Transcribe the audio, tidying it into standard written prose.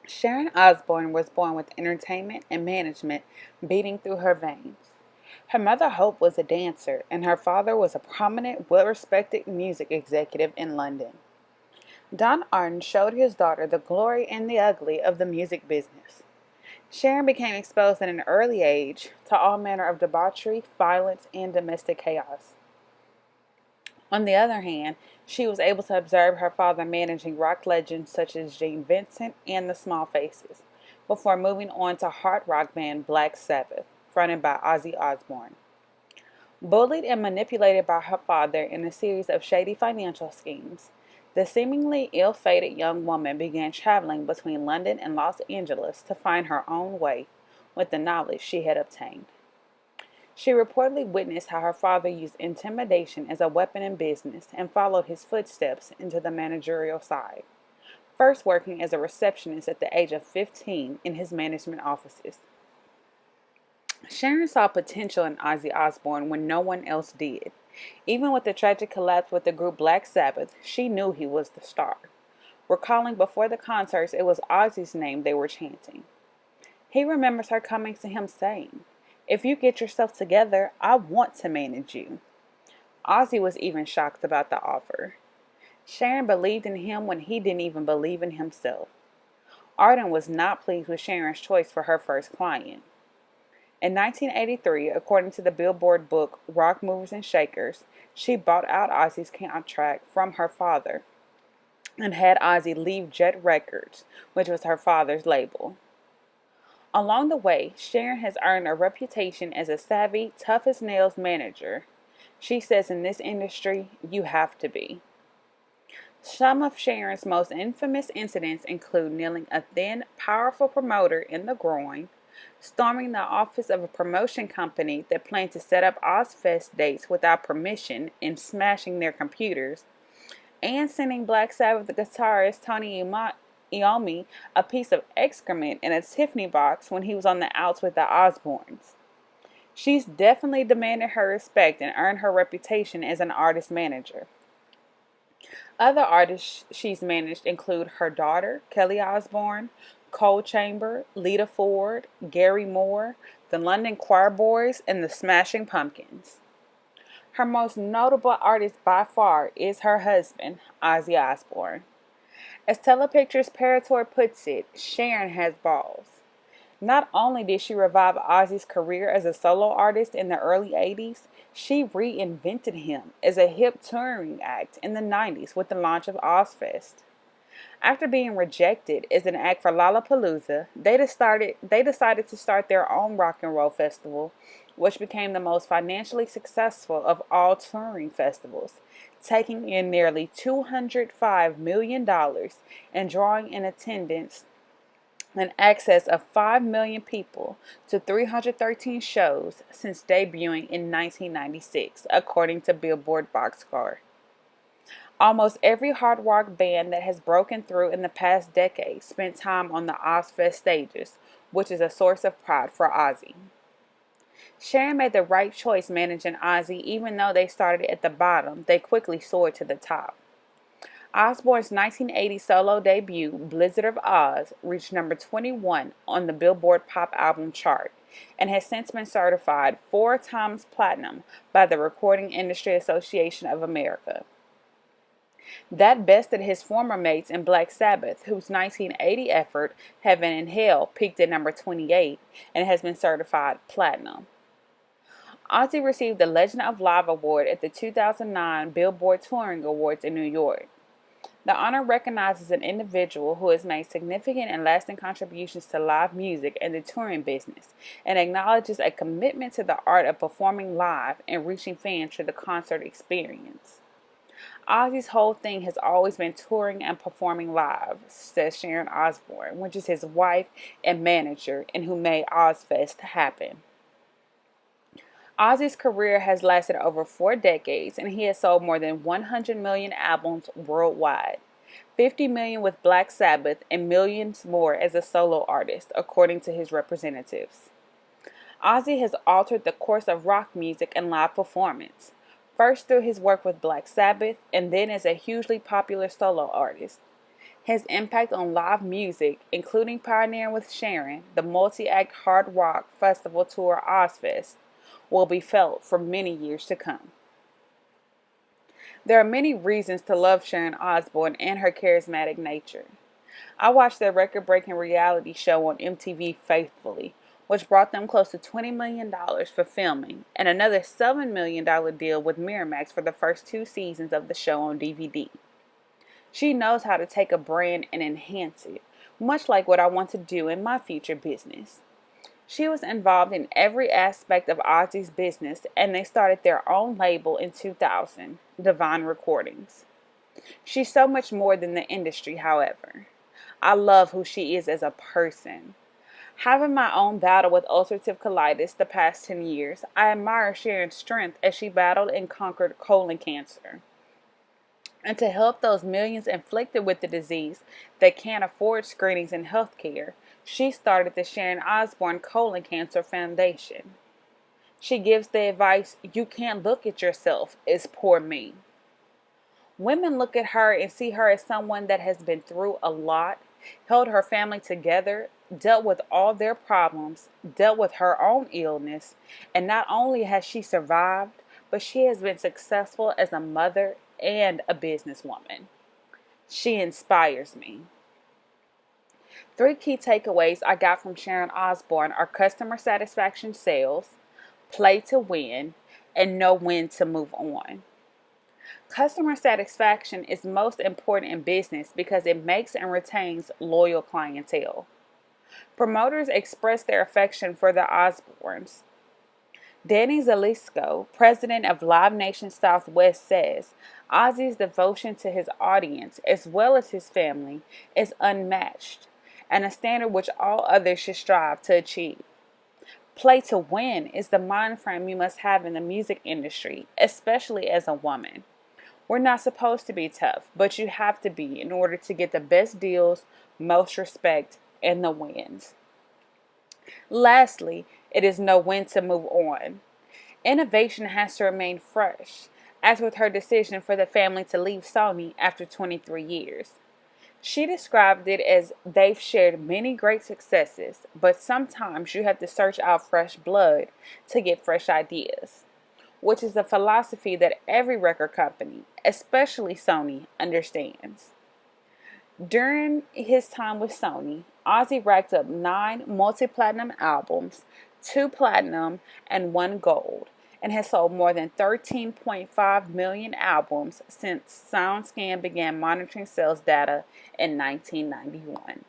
Sharon Osbourne was born with entertainment and management beating through her veins. Her mother, Hope, was a dancer, and her father was a prominent, well respected music executive in London. Don Arden showed his daughter the glory and the ugly of the music business. Sharon became exposed at an early age to all manner of debauchery, violence, and domestic chaos. On the other hand, she was able to observe her father managing rock legends such as Gene Vincent and the Small Faces, before moving on to hard rock band Black Sabbath, fronted by Ozzy Osbourne. Bullied and manipulated by her father in a series of shady financial schemes, the seemingly ill-fated young woman began traveling between London and Los Angeles to find her own way with the knowledge she had obtained. She reportedly witnessed how her father used intimidation as a weapon in business and followed his footsteps into the managerial side, first working as a receptionist at the age of 15 in his management offices. Sharon saw potential in Ozzy Osbourne when no one else did. Even with the tragic collapse with the group Black Sabbath, she knew he was the star. Recalling before the concerts it was Ozzy's name they were chanting. He remembers her coming to him saying, "If you get yourself together, I want to manage you." Ozzy was even shocked about the offer. Sharon believed in him when he didn't even believe in himself. Arden was not pleased with Sharon's choice for her first client. In 1983, according to the Billboard book Rock Movers and Shakers, she bought out Ozzy's contract from her father and had Ozzy leave Jet Records, which was her father's label. Along the way, Sharon has earned a reputation as a savvy, tough-as-nails manager. She says in this industry, you have to be. Some of Sharon's most infamous incidents include nailing a thin, powerful promoter in the groin, storming the office of a promotion company that planned to set up Ozfest dates without permission and smashing their computers, and sending Black Sabbath guitarist Tony Iommi a piece of excrement in a Tiffany box when he was on the outs with the Osbournes. She's definitely demanded her respect and earned her reputation as an artist manager. Other artists she's managed include her daughter, Kelly Osbourne, Cole Chamber, Lita Ford, Gary Moore, the London Choir Boys, and the Smashing Pumpkins. Her most notable artist by far is her husband, Ozzy Osbourne. As Telepictures Parator puts it, Sharon has balls. Not only did she revive Ozzy's career as a solo artist in the early 80s, she reinvented him as a hip touring act in the 90s with the launch of Ozfest. After being rejected as an act for Lollapalooza, they decided to start their own rock and roll festival, which became the most financially successful of all touring festivals, taking in nearly $205 million and drawing in attendance in excess of 5 million people to 313 shows since debuting in 1996, according to Billboard Boxcar. Almost every hard rock band that has broken through in the past decade spent time on the Ozfest stages, which is a source of pride for Ozzy. Sharon made the right choice managing Ozzy. Even though they started at the bottom, they quickly soared to the top. Osbourne's 1980 solo debut, Blizzard of Oz, reached number 21 on the Billboard Pop Album chart and has since been certified 4 times platinum by the Recording Industry Association of America. That bested his former mates in Black Sabbath, whose 1980 effort, Heaven and Hell, peaked at number 28 and has been certified platinum. Ozzy received the Legend of Live Award at the 2009 Billboard Touring Awards in New York. The honor recognizes an individual who has made significant and lasting contributions to live music and the touring business, and acknowledges a commitment to the art of performing live and reaching fans through the concert experience. Ozzy's whole thing has always been touring and performing live, says Sharon Osbourne, which is his wife and manager and who made Ozfest happen. Ozzy's career has lasted over 4 decades and he has sold more than 100 million albums worldwide, 50 million with Black Sabbath and millions more as a solo artist, according to his representatives. Ozzy has altered the course of rock music and live performance, first through his work with Black Sabbath and then as a hugely popular solo artist. His impact on live music, including pioneering with Sharon the multi-act hard rock festival tour Ozfest, will be felt for many years to come. There are many reasons to love Sharon Osbourne and her charismatic nature. I watched their record-breaking reality show on MTV faithfully, which brought them close to $20 million for filming and another $7 million deal with Miramax for the first 2 seasons of the show on DVD. She knows how to take a brand and enhance it, much like what I want to do in my future business. She was involved in every aspect of Ozzy's business, and they started their own label in 2000, Divine Recordings. She's so much more than the industry, however. I love who she is as a person. Having my own battle with ulcerative colitis the past 10 years, I admire Sharon's strength as she battled and conquered colon cancer. And to help those millions afflicted with the disease that can't afford screenings and health care, she started the Sharon Osbourne Colon Cancer Foundation. She gives the advice, "You can't look at yourself as poor me." Women look at her and see her as someone that has been through a lot, held her family together, dealt with all their problems, dealt with her own illness, and not only has she survived, but she has been successful as a mother and a businesswoman. She inspires me. 3 key takeaways I got from Sharon Osbourne are customer satisfaction sales, play to win, and know when to move on. Customer satisfaction is most important in business because it makes and retains loyal clientele. Promoters express their affection for the Osbournes. Danny Zelisko, president of Live Nation Southwest, says Ozzy's devotion to his audience as well as his family is unmatched and a standard which all others should strive to achieve. Play to win is the mind frame you must have in the music industry, especially as a woman. We're not supposed to be tough, but you have to be in order to get the best deals, most respect, and the wins. Lastly, it is know when to move on. Innovation has to remain fresh, as with her decision for the family to leave Sony after 23 years. She described it as they've shared many great successes, but sometimes you have to search out fresh blood to get fresh ideas, which is a philosophy that every record company, especially Sony, understands. During his time with Sony, Ozzy racked up 9 multi-platinum albums, 2 platinum, and 1 gold, and has sold more than 13.5 million albums since SoundScan began monitoring sales data in 1991.